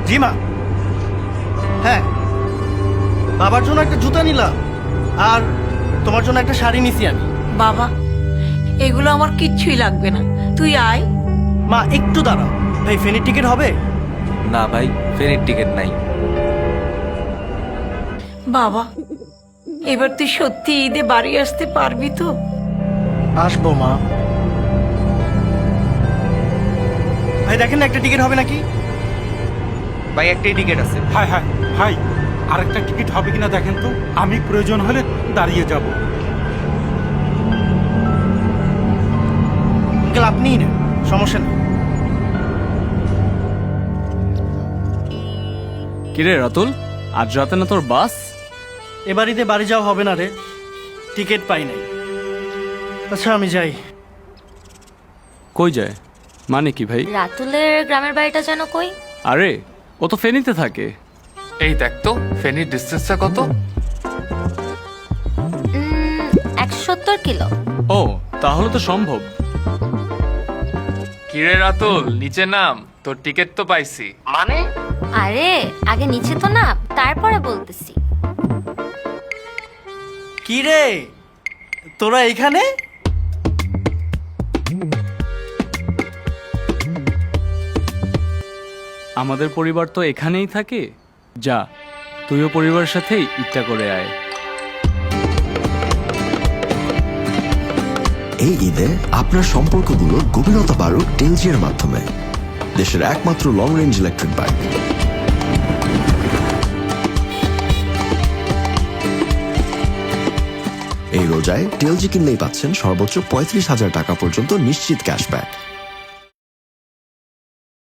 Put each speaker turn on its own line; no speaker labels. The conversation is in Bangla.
জি মা। হ্যাঁ, বাবার জন্য একটা জুতা নিলাম, আর তোমার জন্য একটা শাড়ি নিছি আমি।
বাবা, এগুলো আমার কিচ্ছুই লাগবে না, তুই আয়।
মা একটু দাঁড়াও, ভাই ফেনীর টিকিট হবে?
না ভাই, ফেরির টিকিট নাই।
বাবা, এবার তুই সত্যি ঈদে বাড়ি আসতে পারবি তো?
আসবো মা। ভাই দেখেন না একটা টিকিট হবে নাকি?
ভাই একটাই টিকিট আছে।
হাই হাই ভাই, আরেকটা টিকিট হবে কিনা দেখেন তো, আমি প্রয়োজন হলে দাঁড়িয়ে যাব।
আঙ্কেল আপনিই নেন, সমস্যা নেই।
কিরে রাতুল, আজ রাতে না তোর বাস?
এবার ঈদে বাড়ি যাওয়া হবে না রে, টিকিট পাই নাই। আচ্ছা আমি যাই।
কই যায় মানে কি ভাই?
রাতুলের গ্রামের বাড়িটা যেন কই?
আরে ও তো ফেনীতে থাকে।
এই দেখ তো ফেনীর ডিস্টেন্সটা কত?
170 কিলো।
ও তাহলে তো সম্ভব।
কিরে রাতুল, নিচে নাম, তোর টিকিট তো পাইছি।
মানে? আরে আগে নিচে তো না, তারপরে বলতেছি।
কি রে তোরা এখানে?
আমাদের পরিবার তো এখানেই থাকে। যা, তুইও পরিবারের সাথেই ঈদটা করে আয়।
এই ঈদে আপনার সম্পর্কগুলোর গভীরতা বাড়ুক টেলজিয়ার মাধ্যমে, দেশের একমাত্র লং রেঞ্জ ইলেকট্রিক বাইক। এই রোজায় টেলজি কিনলেই পাচ্ছেন সর্বোচ্চ 35,000 টাকা পর্যন্ত নিশ্চিত ক্যাশব্যাক।